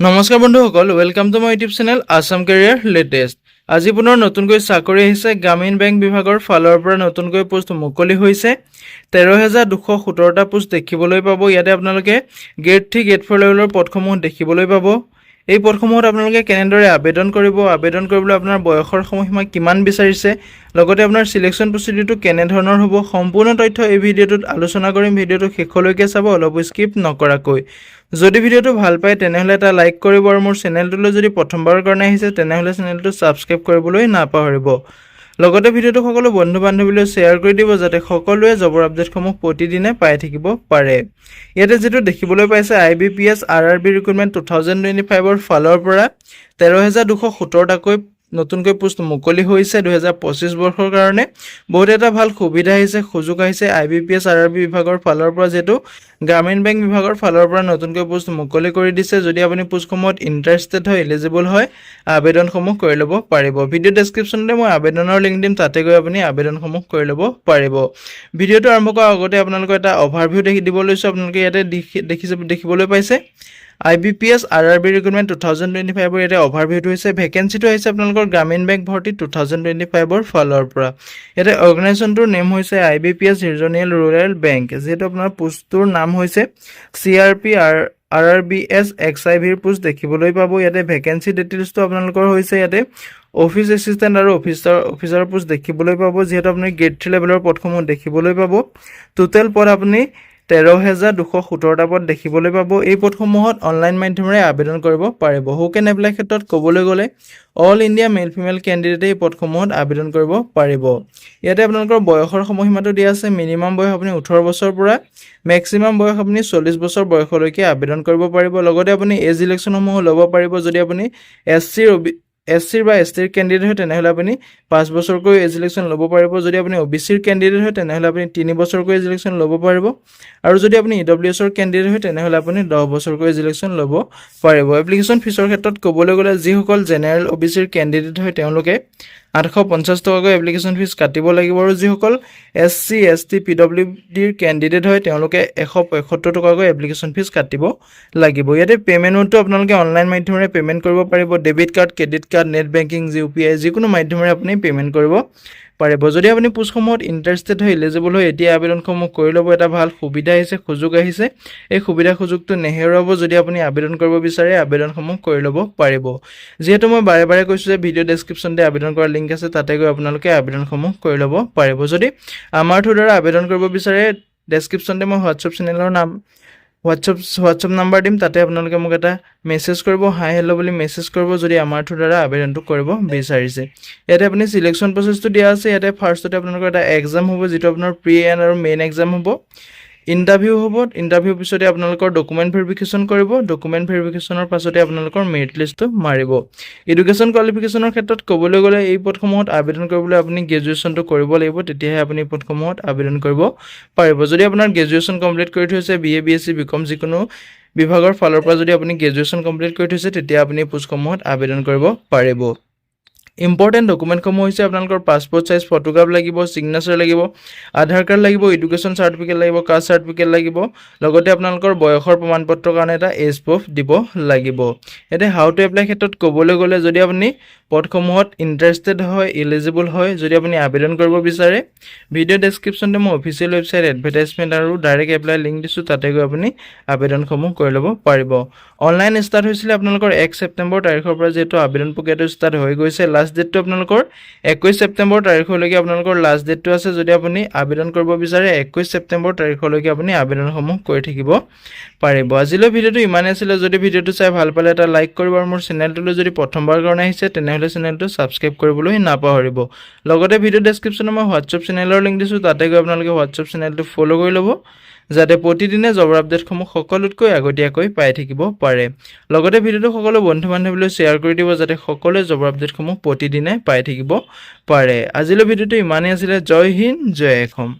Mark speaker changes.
Speaker 1: নমস্কাৰ বন্ধুসকল, welcome to my YouTube channel Assam career latest. আজি পুনৰ নতুনকৈ চাকৰি আহিছে। গ্ৰামীণ বেংক বিভাগৰ ফালৰ পৰা নতুনকৈ পোষ্ট মুকলি হৈছে। 13,217টা পোষ্ট দেখিবলৈ পাব। ইয়াতে আপোনালোকে গ্ৰেড 3 গ্ৰেড 4 লেভেলৰ পদসমূহ দেখিবলৈ পাব। এই পদসমূহত আপোনালোকে কেনেদৰে আবেদন কৰিব, আবেদন কৰিবলৈ আপোনাৰ বয়সৰ সময়সীমা কিমান বিচাৰিছে, লগতে আপোনাৰ সিলেকশ্যন প্ৰচিডিউৰটো কেনে ধৰণৰ হ'ব, সম্পূৰ্ণ তথ্য এই ভিডিঅ'টোত আলোচনা কৰিম। ভিডিঅ'টো শেষলৈকে চাব, অলপ স্কিপ নকৰাকৈ। যদি ভিডিঅ'টো ভাল পায় তেনেহ'লে এটা লাইক কৰিব আৰু মোৰ চেনেলটোলৈ যদি প্ৰথমবাৰৰ কাৰণে আহিছে তেনেহ'লে চেনেলটো ছাবস্ক্ৰাইব কৰিবলৈ নাপাহৰিব। লগতে ভিডিঅ'টো সকলো বন্ধু বান্ধৱীলৈ শ্বেয়াৰ কৰি দিব যাতে সকলোৱে জবৰ আপডেটসমূহ প্ৰতিদিনে পাই থাকিব পাৰে। ইয়াতে যেটো দেখিবলৈ পাইছে IBPS RRB ৰিক্ৰুটমেণ্ট 2025ৰ ফালৰ পৰা 13,217টাকৈ নতুনকৈ পোষ্ট মুকলি হৈছে 2025 বৰ্ষৰ কাৰণে। বহুত এটা ভাল সুবিধা আহিছে, সুযোগ আহিছে IBPS RRB বিভাগৰ ফালৰ পৰা, যেটো গ্ৰামীণ বেংক বিভাগৰ ফালৰ পৰা নতুনকৈ পোষ্ট মুকলি কৰি দিছে। যদি আপুনি পোষ্টসমূহত ইণ্টাৰেষ্টেড হয়, এলিজিবল হয়, আবেদনসমূহ কৰি ল'ব পাৰিব। ভিডিঅ' ডেছক্ৰিপশ্যনতে মই আবেদনৰ লিংক দিম, তাতে গৈ আপুনি আবেদনসমূহ কৰি ল'ব পাৰিব। ভিডিঅ'টো আৰম্ভ কৰাৰ আগতে আপোনালোকৰ এটা অভাৰভিউ দিব লৈছোঁ। আপোনালোকে ইয়াতে দেখিবলৈ পাইছে IBPS RRB ৰিক্ৰুটমেণ্ট 2025ৰ ইয়াতে অভাৰভিউটো হৈছে। ভেকেঞ্চিটো আহিছে আপোনালোকৰ গ্ৰামীণ বেংক ভৰ্তি 2025ৰ ফালৰ পৰা। ইয়াতে অৰ্গেনাইজেশ্যনটোৰ নেম হৈছে IBPS ৰিজনেল ৰুৰেল বেংক, যিহেতু আপোনাৰ পোষ্টটোৰ নাম হৈছে CRP RRBS XIVৰ পোষ্ট দেখিবলৈ পাব। ইয়াতে ভেকেঞ্চি ডিটেইলছটো আপোনালোকৰ হৈছে ইয়াতে অফিচ এছিষ্টেণ্ট আৰু অফিচাৰ পোষ্ট দেখিবলৈ পাব, যিহেতু আপুনি গ্ৰেড 3 লেভেলৰ পদসমূহ দেখিবলৈ পাব। টোটেল পদ আপুনি 13,217টা পদ দেখিবলৈ পাব। এই পদসমূহত অনলাইন মাধ্যমেৰে আবেদন কৰিব পাৰিব। হু কেন এপ্লাই ক্ষেত্ৰত ক'বলৈ গ'লে অল ইণ্ডিয়া মেল ফিমেল কেণ্ডিডেটে এই পদসমূহত আবেদন কৰিব পাৰিব। ইয়াতে আপোনালোকৰ বয়সৰ সময়সীমাটো দিয়া আছে। মিনিমাম বয়স আপুনি 18 বছৰৰ পৰা মেক্সিমাম বয়স আপুনি 40 বছৰ বয়সলৈকে আবেদন কৰিব পাৰিব। লগতে আপুনি এজ ইলেকশ্যনসমূহ ল'ব পাৰিব। যদি আপুনি SCৰ বা STৰ কেণ্ডিডেট হয় তেনেহ'লে আপুনি 5 বছৰকৈ এজ ইলেকশ্যন ল'ব পাৰিব। যদি আপুনি OBCৰ কেণ্ডিডেট হয় তেনেহ'লে আপুনি 3 বছৰকৈ এজ ইলেকশ্যন ল'ব পাৰিব। আৰু যদি আপুনি EWSৰ কেণ্ডিডেট হয় তেনেহ'লে আপুনি 10 বছৰকৈ এজ ইলেকশ্যন ল'ব পাৰিব। এপ্লিকেশ্যন ফিছৰ ক্ষেত্ৰত ক'বলৈ গ'লে যিসকল জেনেৰেল OBCৰ কেণ্ডিডেট হয় তেওঁলোকে 850 টকাকৈ এপ্লিকেশ্যন ফিজ কাটিব লাগিব, আৰু যিসকল SC ST PWDৰ কেণ্ডিডেট হয় তেওঁলোকে 175 টকাকৈ এপ্লিকেশ্যন ফিজ কাটিব লাগিব। ইয়াতে পে'মেণ্টটো আপোনালোকে অনলাইন মাধ্যমেৰে পে'মেণ্ট কৰিব পাৰিব। Debit card, credit card, net banking, UPI যিকোনো মাধ্যমেৰে আপুনি পে'মেণ্ট কৰিব পাৰিব। যদি আপুনি পোষ্টসমূহত ইণ্টাৰেষ্টেড হয়, এলিজিবল হয়, এতিয়া আবেদনসমূহ কৰি ল'ব। এটা ভাল সুবিধা আহিছে, সুযোগ আহিছে। এই সুযোগটো নেহেৰুৱাব। যদি আপুনি আবেদন কৰিব বিচাৰে আবেদনসমূহ কৰি ল'ব পাৰিব। যিহেতু মই বাৰে বাৰে কৈছোঁ যে ভিডিঅ' ডেছক্ৰিপশ্যনতে আবেদন কৰাৰ লিংক আছে, তাতে গৈ আপোনালোকে আবেদনসমূহ কৰি ল'ব পাৰিব। যদি আমাৰ থ্ৰু দ্বাৰা আবেদন কৰিব বিচাৰে ডেছক্ৰিপশ্যনতে মই হোৱাটছআপ নাম্বাৰ দিম, তাতে আপোনালোকে মোক এটা মেছেজ কৰিব, হাই হেল্ল' বুলি মেছেজ কৰিব যদি আমাৰ থ্ৰু দ্বাৰা আবেদনটো কৰিব বিচাৰিছে। ইয়াতে আপুনি চিলেকশ্যন প্ৰচেছটো দিয়া আছে। ইয়াতে ফাৰ্ষ্টতে আপোনালোকৰ এটা এক্সাম হ'ব, যিটো আপোনাৰ প্ৰি এণ্ড আৰু মেইন এক্সাম হ'ব। ইণ্টাৰভিউ হ'ব। ইণ্টাৰভিউ পিছতে আপোনালোকৰ ডকুমেণ্ট ভেৰিফিকেশ্যন কৰিব। ডকুমেণ্ট ভেৰিফিকেশ্যনৰ পাছতে আপোনালোকৰ মেৰিট লিষ্টটো মাৰিব। এডুকেশ্যন কোৱালিফিকেশ্যনৰ ক্ষেত্ৰত ক'বলৈ গ'লে এই পদসমূহত আবেদন কৰিবলৈ আপুনি গ্ৰেজুৱেশ্যনটো কৰিব লাগিব, তেতিয়াহে আপুনি এই পদসমূহত আবেদন কৰিব পাৰিব। যদি আপোনাৰ গ্ৰেজুৱেশ্যন কমপ্লিট কৰি থৈছে, BA BSc BCom যিকোনো বিভাগৰ ফালৰ পৰা যদি আপুনি গ্ৰেজুৱেশ্যন কমপ্লিট কৰি থৈছে, তেতিয়া আপুনি পোষ্টসমূহত আবেদন কৰিব পাৰিব। ইম্পৰ্টেণ্ট ডকুমেণ্টসমূহ হৈছে আপোনালোকৰ পাছপৰ্ট চাইজ ফটোগ্ৰাফ লাগিব, ছিগনেচাৰ লাগিব, আধাৰ কাৰ্ড লাগিব, এডুকেশ্যন চাৰ্টিফিকেট লাগিব, কাষ্ট চাৰ্টিফিকেট লাগিব, লগতে আপোনালোকৰ বয়সৰ প্ৰমাণপত্ৰৰ কাৰণে এটা এজ প্ৰুফ দিব লাগিব। এতিয়া হাউ টু এপ্লাই ক্ষেত্ৰত ক'বলৈ গ'লে যদি আপুনি পদসমূহত ইণ্টাৰেষ্টেড হয়, এলিজিবল হয়, যদি আপুনি আবেদন কৰিব বিচাৰে, ভিডিঅ' ডেছক্ৰিপশ্যনতে মই অফিচিয়েল ৱেবছাইট, এডভাৰটাইজমেণ্ট আৰু ডাইৰেক্ট এপ্লাই লিংক দিছোঁ, তাতে গৈ আপুনি আবেদনসমূহ কৰি ল'ব পাৰিব। অনলাইন ষ্টাৰ্ট হৈছিলে আপোনালোকৰ 1 ছেপ্টেম্বৰ তাৰিখৰ পৰা, যিহেতু আবেদন প্ৰক্ৰিয়াটো ষ্টাৰ্ট হৈ গৈছে। লাষ্ট ডেটটো আপোনালোকৰ 21 ছেপ্টেম্বৰ তাৰিখলৈকে আপোনালোকৰ লাষ্ট ডেটটো আছে। যদি আপুনি আবেদন কৰিব বিচাৰে 21 ছেপ্টেম্বৰ তাৰিখলৈকে আপুনি আবেদনসমূহ কৰি থাকিব পাৰিব। আজিলৈ ভিডিঅ'টো ইমানেই আছিলে। যদি ভিডিঅ'টো চাই ভাল পালে এটা লাইক কৰিব, আৰু মোৰ চেনেলটোলৈ যদি প্ৰথমবাৰ কাৰণে আহিছে তেনেহ'লে চেনেলটো ছাবস্ক্ৰাইব কৰিবলৈ নাপাহৰিব। লগতে ভিডিঅ' ডেছক্ৰিপশ্যনত মই হোৱাটছআপ চেনেলৰ লিংক দিছোঁ, তাতে গৈ আপোনালোকে হোৱাটছআপ চেনেলটো ফ'ল' কৰি ল'ব, যাতে প্ৰতিদিনে জবৰ আপডেটসমূহ সকলোতকৈ আগতীয়াকৈ পাই থাকিব পাৰে। লগতে ভিডিঅ'টো সকলো বন্ধু বান্ধৱীলৈ শ্বেয়াৰ কৰি দিব, যাতে সকলোৱে জবৰ আপডেটসমূহ প্ৰতিদিনে পাই থাকিব পাৰে। আজিলৈ ভিডিঅ'টো ইমানেই আছিলে। জয় হিন্দ, জয় অসম।